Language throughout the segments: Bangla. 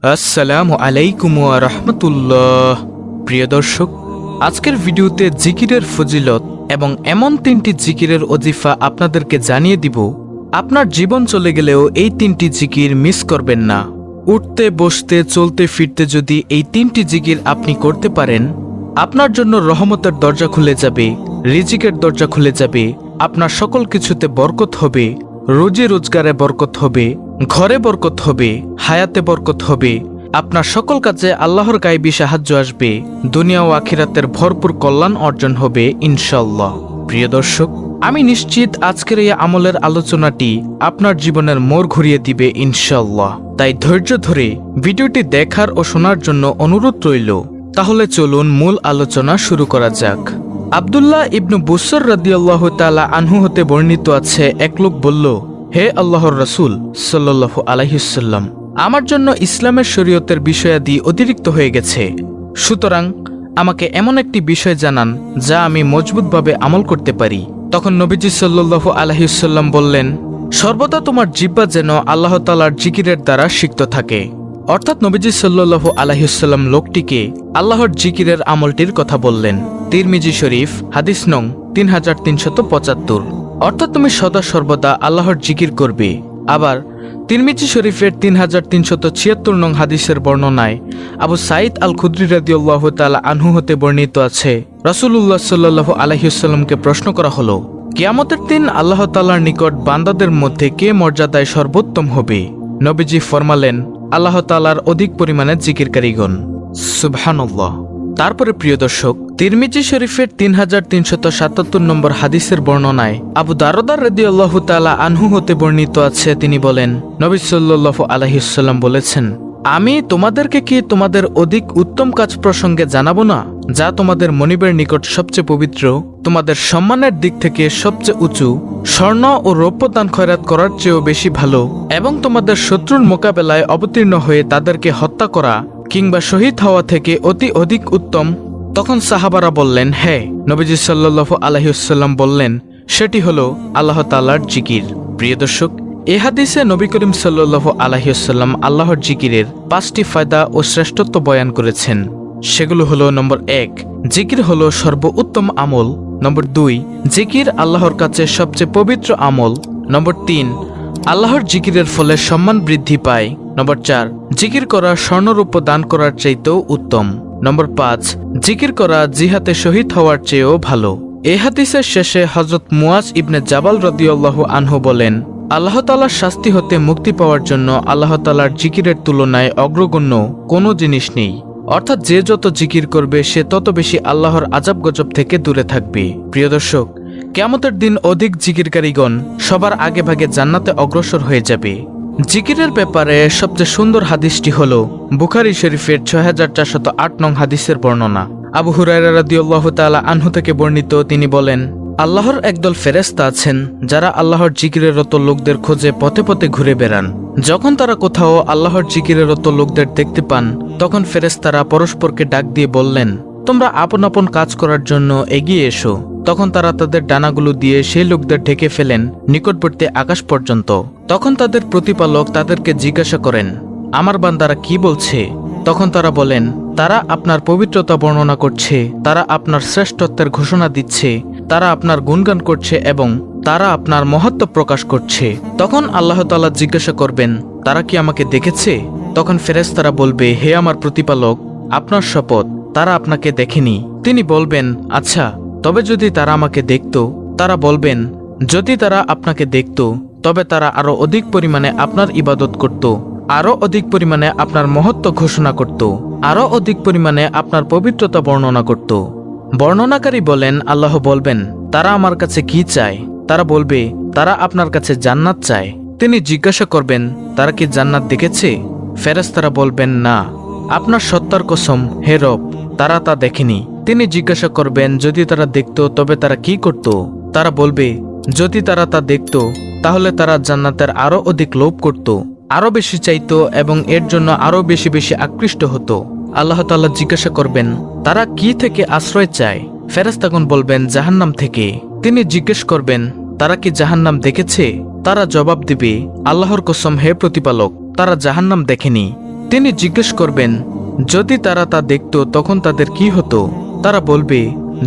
আসসালামু আলাইকুম ওয়া রাহমাতুল্লাহ। প্রিয় দর্শক, আজকের ভিডিওতে জিকিরের ফজিলত এবং এমন তিনটি জিকিরের ওজিফা আপনাদেরকে জানিয়ে দিব। আপনার জীবন চলে গেলেও এই তিনটি জিকির মিস করবেন না। উঠতে বসতে চলতে ফিরতে যদি এই তিনটি জিকির আপনি করতে পারেন, আপনার জন্য রহমতের দরজা খুলে যাবে, রিজিকের দরজা খুলে যাবে, আপনার সকল কিছুতে বরকত হবে, রোজি রোজগারে বরকত হবে, ঘরে বরকত হবে, হায়াতে বরকত হবে, আপনার সকল কাজে আল্লাহর গায়েবী সাহায্য আসবে, দুনিয়া ও আখিরাতের ভরপুর কল্যাণ অর্জন হবে ইনশাআল্লাহ। প্রিয় দর্শক, আমি নিশ্চিত আজকের এই আমলের আলোচনাটি আপনার জীবনের মোড় ঘুরিয়ে দিবে ইনশাআল্লাহ। তাই ধৈর্য ধরে ভিডিওটি দেখার ও শোনার জন্য অনুরোধ রইল। তাহলে চলুন মূল আলোচনা শুরু করা যাক। আব্দুল্লাহ ইবনু বুসর রাদিয়াল্লাহু তাআলা আনহু হতে বর্ণিত আছে, এক লোক বলল, হে আল্লাহর রাসূল সাল্লাল্লাহু আলাইহি ওয়াসাল্লাম, আমার জন্য ইসলামের শরীয়তের বিষয়াদি অতিরিক্ত হয়ে গেছে, সুতরাং আমাকে এমন একটি বিষয় জানান যা আমি মজবুতভাবে আমল করতে পারি। তখন নবীজি সাল্লাল্লাহু আলাইহি ওয়াসাল্লাম বললেন, সর্বদা তোমার জিহ্বা যেন আল্লাহ তাআলার জিকিরের দ্বারা সিক্ত থাকে। অর্থাৎ নবীজি সাল্লাল্লাহু আলাইহি ওয়াসাল্লাম লোকটিকে আল্লাহর জিকিরের আমলটির কথা বললেন। তিরমিজি শরীফ হাদিস নং 3375। অর্থাৎ তুমি সদা সর্বদা আল্লাহর জিকির করবে। আবার তিরমিজি শরীফের 3376 নং হাদিসের বর্ণনায় আবু সাঈদ আল খুদরি রাদিয়াল্লাহু তাআলা আনহু হতে বর্ণিত আছে, রাসূলুল্লাহ সাল্লাল্লাহু আলাইহি ওয়াসাল্লামকে প্রশ্ন করা হলো, কিয়ামতের দিন আল্লাহ তাআলার নিকট বান্দাদের মধ্যে কে মর্যাদায় সর্বোত্তম হবে? নবীজি ফরমালেন, আল্লাহ তাআলার অধিক পরিমাণে জিকিরকারীগণ। সুবহানাল্লাহ। তারপরে প্রিয় দর্শক, তিরমিজি শরীফের 3377 নম্বর হাদিসের বর্ণনায় আবু দারদা রাদিয়াল্লাহু তাআলা আনহু হতে বর্ণিত আছে, তিনি বলেন, নবী সাল্লাল্লাহু আলাইহি ওয়াসাল্লাম বলেছেন, আমি তোমাদেরকে কি তোমাদের অধিক উত্তম কাজ প্রসঙ্গে জানাবো না, যা তোমাদের মনিবের নিকট সবচেয়ে পবিত্র, তোমাদের সম্মানের দিক থেকে সবচেয়ে উঁচু, স্বর্ণ ও রৌপ্য দান খয়রাত করার চেয়েও বেশি ভালো, এবং তোমাদের শত্রুর মোকাবেলায় অবতীর্ণ হয়ে তাদেরকে হত্যা করা কিংবা শহীদ হওয়া থেকে অতি অধিক উত্তম? তখন সাহাবারা বললেন, হ্যাঁ। নবীজি সাল্লাল্লাহু আলাইহি ওয়াসাল্লাম বললেন, সেটি হলো আল্লাহ তাআলার জিকির। প্রিয় দর্শক, এ হাদিসে নবী করিম সাল্লাল্লাহু আলাইহি ওয়াসাল্লাম আল্লাহর জিকিরের 5টি ফায়দা ও শ্রেষ্ঠত্ব বয়ান করেছেন। সেগুলো হলো, নম্বর 1, জিকির হলো সর্বোত্তম আমল। নম্বর 2, জিকির আল্লাহর কাছে সবচেয়ে পবিত্র আমল। নম্বর 3, আল্লাহর জিকিরের ফলে সম্মান বৃদ্ধি পায়। নম্বর 4, জিকির করা স্বর্ণরূপ দান করার চাইতেও উত্তম। নম্বর 5, জিকির করা জিহাদে শহীদ হওয়ার চেয়েও ভালো। এই হাদিসের শেষে হযরত মুয়াজ ইবনে জাবাল রাদিয়াল্লাহু আনহু বলেন, আল্লাহ তাআলার শাস্তি হতে মুক্তি পাওয়ার জন্য আল্লাহ তাআলার জিকিরের তুলনায় অগ্রগণ্য কোনো জিনিস নেই। অর্থাৎ যে যত জিকির করবে সে তত বেশি আল্লাহর আযাব গজব থেকে দূরে থাকবে। প্রিয় দর্শক, কিয়ামতের দিন অধিক জিকিরকারীগণ সবার আগে ভাগে জান্নাতে অগ্রসর হয়ে যাবে। জিকিরের ব্যাপারে সবচেয়ে সুন্দর হাদিসটি হল বুখারী শরীফের 6408 নং হাদিসের বর্ণনা। আবু হুরায়রা রাদিয়াল্লাহু তাআলা আনহু থেকে বর্ণিত, তিনি বলেন, আল্লাহর একদল ফেরেশতা আছেন যারা আল্লাহর জিকিরের রত লোকদের খোঁজে পথে পথে ঘুরে বেড়ান। যখন তারা কোথাও আল্লাহর জিকিরের রত লোকদের দেখতে পান, তখন ফেরেশতারা পরস্পরকে ডাক দিয়ে বললেন, তোমরা আপন আপন কাজ করার জন্য এগিয়ে এসো। তখন তারা তাদের ডানাগুলো দিয়ে সেই লোকদের ঢেকে ফেলেন নিকটবর্তী আকাশ পর্যন্ত। তখন তাদের প্রতিপালক তাদেরকে জিজ্ঞাসা করেন, আমার বান্দারা কি বলছে? তখন তারা বলেন, তারা আপনার পবিত্রতা বর্ণনা করছে, তারা আপনার শ্রেষ্ঠত্বের ঘোষণা দিচ্ছে, তারা আপনার গুণগান করছে এবং তারা আপনার মহত্ব প্রকাশ করছে। তখন আল্লাহ তাআলা জিজ্ঞাসা করবেন, তারা কি আমাকে দেখেছে? তখন ফেরেশতারা বলবে, হে আমার প্রতিপালক, আপনার শপথ, তারা আপনাকে দেখেনি। তিনি বলবেন, আচ্ছা, তবে যদি তারা আমাকে দেখত? তারা বলবেন, যদি তারা আপনাকে দেখত তবে তারা আরো অধিক পরিমাণে আপনার ইবাদত করত, আরো অধিক পরিমাণে আপনার মহত্ব ঘোষণা করত, আরো অধিক পরিমাণে আপনার পবিত্রতা বর্ণনা করত। বর্ণনাকারী বলেন, আল্লাহ বলবেন, তারা আমার কাছে কি চায়? তারা বলবে, তারা আপনার কাছে জান্নাত চায়। তিনি জিজ্ঞাসা করবেন, তারা কি জান্নাত দেখেছে? ফেরেশতারা বলবেন, না। আপনার সত্তার কসম, হে রব, তারা তা দেখেনি। তিনি জিজ্ঞাসা করবেন, যদি তারা দেখত তবে তারা কি করত? তারা বলবে, যদি তারা তা দেখত তাহলে তারা জান্নাতের আরো অধিক লোভ করত, আরো বেশি চাইতো এবং এর জন্য আরো বেশি বেশি আকৃষ্ট হতো। আল্লাহ তাআলা জিজ্ঞাসা করবেন, তারা কি থেকে আশ্রয় চায়? ফেরেশতাগণ বলবেন, জাহান্নাম থেকে। তিনি জিজ্ঞেস করবেন, তারা কি জাহান্নাম দেখেছে? তারা জবাব দিবে, আল্লাহর কসম, হে প্রতিপালক, তারা জাহান্নাম দেখেনি। তিনি জিজ্ঞেস করবেন, যদি তারা তা দেখত তখন তাদের কি হতো? তারা বলবে,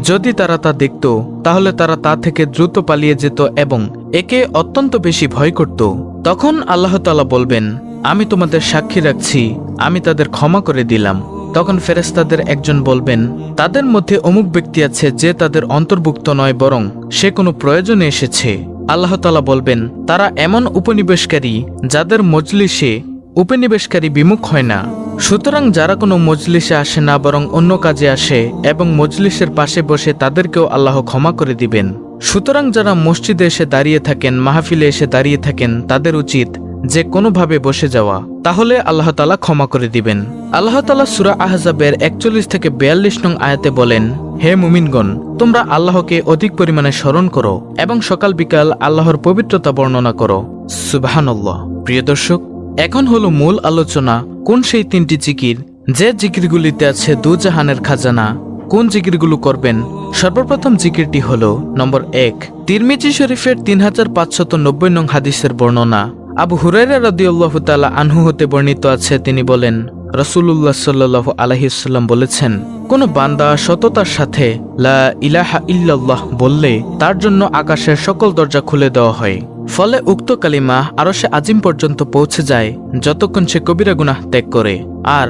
যদি তারা তা দেখত তাহলে তারা তা থেকে দ্রুত পালিয়ে যেত এবং একে অত্যন্ত বেশি ভয় করত। তখন আল্লাহ তাআলা বলবেন, আমি তোমাদের সাক্ষী রাখছি, আমি তাদের ক্ষমা করে দিলাম। তখন ফেরেশতাদের একজন বলবেন, তাদের মধ্যে অমুক ব্যক্তি আছে যে তাদের অন্তর্ভুক্ত নয়, বরং সে কোনো প্রয়োজনে এসেছে। আল্লাহ তাআলা বলবেন, তারা এমন উপনিবেশকারী যাদের মজলিসে উপনিবেশকারী বিমুখ হয় না। সুতরাং যারা কোনো মজলিসে আসে না বরং অন্য কাজে আসে এবং মজলিসের পাশে বসে তাদেরকেও আল্লাহ ক্ষমা করে দিবেন। সুতরাং যারা মসজিদে এসে দাঁড়িয়ে থাকেন, মাহফিলে এসে দাঁড়িয়ে থাকেন, তাদের উচিত যে কোনোভাবে বসে যাওয়া, তাহলে আল্লাহ তাআলা ক্ষমা করে দিবেন। আল্লাহ তাআলা সূরা আহজাবের 41 থেকে 42 নং আয়াতে বলেন, হে মুমিনগণ, তোমরা আল্লাহকে অধিক পরিমাণে স্মরণ করো এবং সকাল বিকাল আল্লাহর পবিত্রতা বর্ণনা করো। সুবহানাল্লাহ। প্রিয় দর্শক, এখন হলো মূল আলোচনা, কোন সেই 3টি জিকির যে জিকিরগুলিতে আছে দুজাহানের খাজানা। কোন জিকিরগুলো করবেন? সর্বপ্রথম জিকিরটি হলো নম্বর 1, তিরমিজি শরীফের 3590 নং হাদিসের বর্ণনা। আবু হুরায়রা রাদিয়াল্লাহু তাআলা আনহু হতে বর্ণিত আছে, তিনি বলেন, রাসূলুল্লাহ সাল্লাল্লাহু আলাইহি ওয়াসাল্লাম বলেছেন, কোন বান্দা সততার সাথে লা ইলাহা ইল্লাল্লাহ বললে তার জন্য আকাশের সকল দরজা খুলে দেওয়া হয়। ফলে উক্ত কালিমা আরশে আজিম পর্যন্ত পৌঁছে যায় যতক্ষণ সে কবিরা গুনাহ ত্যাগ করে। আর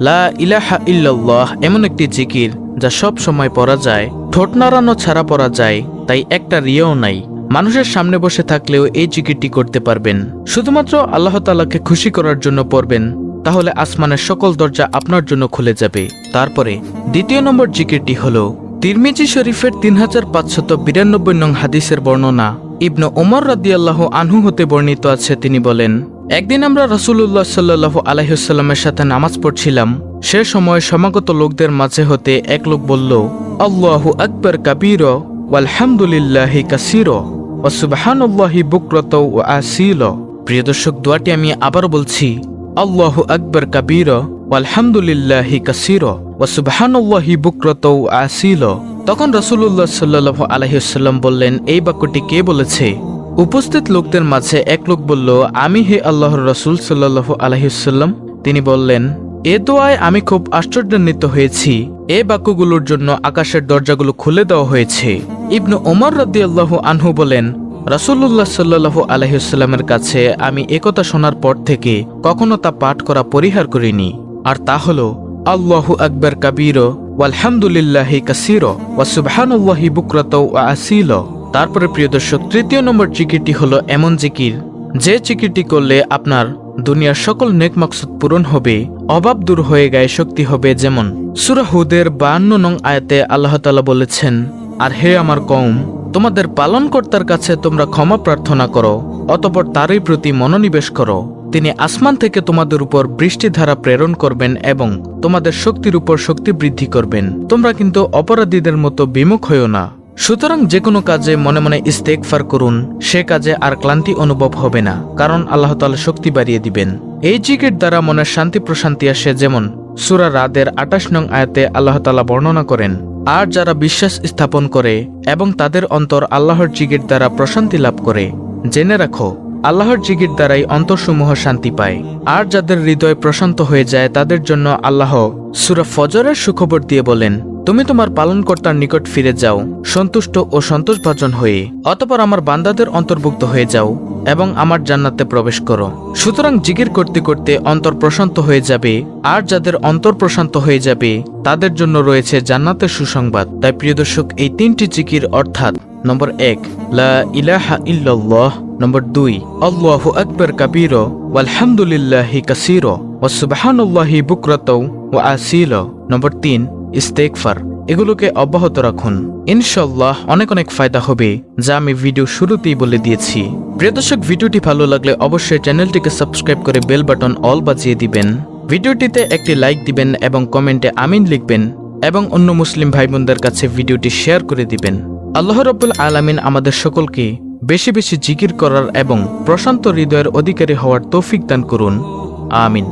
লা ইলাহা ইল্লাল্লাহ এমন একটি জিকির যা সব সময় পড়া যায়, ঠোঁট নাড়ানো ছাড়া পড়া যায়, তাই একটা রিয়াও নাই। মানুষের সামনে বসে থাকলেও এই জিকিরটি করতে পারবেন। শুধুমাত্র আল্লাহ তাআলাকে খুশি করার জন্য পড়বেন, তাহলে আসমানের সকল দরজা আপনার জন্য খুলে যাবে। তারপরে দ্বিতীয় নম্বর জিকিরটি হলো তিরমিজি শরীফের 3592 নং হাদিসের বর্ণনা। ইবনে ওমর রাদিয়াল্লাহু আনহু হতে বর্ণিত আছে, তিনি বলেন, একদিন আমরা রাসূলুল্লাহ সাল্লাল্লাহু আলাইহি ওয়াসাল্লামের সাথে নামাজ পড়ছিলাম। সে সময় সমাগত লোকদের মাঝে হতে এক লোক বলল, আল্লাহু আকবার কাবীরা ওয়ালহামদুলিল্লাহি কাসীরা ওয়া সুবহানাল্লাহি বুকরাতা ওয়া আসীলা। প্রিয় দর্শক, দোয়াটি আমি আবার বলছি, আল্লাহু আকবার কাবীরা ওয়ালহামদুলিল্লাহি কাসীরা ওয়া সুবহানাল্লাহি বুকরাতা ওয়া আসীলা। তখন রাসূলুল্লাহ সাল্লাল্লাহু আলাইহি ওয়াসাল্লাম বললেন, এই বাক্যটি কে বলেছে? উপস্থিত লোকদের মাঝে এক লোক বলল, আমি হে আল্লাহর রাসূল সাল্লাল্লাহু আলাইহি ওয়াসাল্লাম। তিনি বললেন, এ দোয়ায় আমি খুব আশ্চর্যান্বিত হয়েছি। এ বাক্যগুলোর জন্য আকাশের দরজাগুলো খুলে দেওয়া হয়েছে। ইবনে ওমর রাদিয়াল্লাহু আনহু বলেন, রাসূলুল্লাহ সাল্লাল্লাহু আলাইহি ওয়াসাল্লামের কাছে আমি একথা শোনার পর থেকে কখনো তা পাঠ করা পরিহার করিনি। আর তা হলো আল্লাহু আকবার কাবীরা ওয়ালহামদুলিল্লাহি কাসীরা ওয়া সুবহানাল্লাহি বুকরাতা ওয়া আসীলা। তারপরে প্রিয় দর্শক, তৃতীয় নম্বর জিকিরটি হলো এমন জিকির যে জিকিরটি করলে আপনার দুনিয়ার সকল নেক মাকসুদ পূরণ হবে, অভাব দূর হয়ে গায়ে শক্তি হবে। যেমন সূরা হুদের 52 নং আয়াতে আল্লাহ তাআলা বলেছেন, আর হে আমার কওম, তোমাদের পালনকর্তার কাছে তোমরা ক্ষমা প্রার্থনা করো, অতঃপর তারই প্রতি মনোনিবেশ করো। তিনি আসমান থেকে তোমাদের উপর বৃষ্টিধারা প্রেরণ করবেন এবং তোমাদের শক্তির উপর শক্তি বৃদ্ধি করবেন। তোমরা কিন্তু অপরাধীদের মতো বিমুখ হইও না। সুতরাং যে কোনো কাজে মনে মনে ইস্তেগফার করুন, সে কাজে আর ক্লান্তি অনুভব হবে না, কারণ আল্লাহ তাআলা শক্তি বাড়িয়ে দিবেন। এই জিকির দ্বারা মনের শান্তি প্রশান্তি আসে। যেমন সূরা রাদের 28 নং আয়াতে আল্লাহ তাআলা বর্ণনা করেন, আর যারা বিশ্বাস স্থাপন করে এবং তাদের অন্তর আল্লাহর জিকির দ্বারা প্রশান্তি লাভ করে, জেনে রাখো আল্লাহর জিকির দ্বারাই অন্তরসমূহ শান্তি পায়। আর যাদের হৃদয় প্রশান্ত হয়ে যায় তাদের জন্য আল্লাহ সূরা ফজরের সুখবর দিয়ে বলেন, তুমি তোমার পালনকর্তার নিকট ফিরে যাও সন্তুষ্ট ও সন্তোষভাজন হয়ে, অতঃপর আমার বান্দাদের অন্তর্ভুক্ত হয়ে যাও এবং আমার জান্নাতে প্রবেশ করো। সুতরাং জিকির করতে করতে অন্তর প্রশান্ত হয়ে যাবে, আর যাদের অন্তর প্রশান্ত হয়ে যাবে তাদের জন্য রয়েছে জান্নাতের সুসংবাদ। তাই প্রিয় দর্শক, এই 3টি জিকির অর্থাৎ নম্বর 1 লা ইলাহা ইল্লাল্লাহ, নম্বর 2 আল্লাহু আকবার কাবীরা ওয়ালহামদুলিল্লাহি কাসীরা ওয়া সুবহানাল্লাহি বুকরাতা ওয়া আসীলা, নম্বর 3 ইস্তেগফার, এগুলোকে অব্যাহত রাখুন। ইনশাআল্লাহ অনেক অনেক ফায়দা হবে, যা আমি ভিডিও শুরুতেই বলে দিয়েছি। প্রিয় দর্শক, ভিডিওটি ভালো লাগলে অবশ্যই চ্যানেলটিকে সাবস্ক্রাইব করে বেল বাটন অল বাজিয়ে দিবেন। ভিডিওটিতে একটি লাইক দিবেন এবং কমেন্টে আমিন লিখবেন এবং অন্য মুসলিম ভাই বোনদের কাছে ভিডিওটি শেয়ার করে দিবেন। আল্লাহ রাব্বুল আলামিন আমাদের সকলকে বেশি বেশি জিকির করার এবং প্রশান্ত হৃদয়ের অধিকারী হওয়ার তৌফিক দান করুন। আমিন।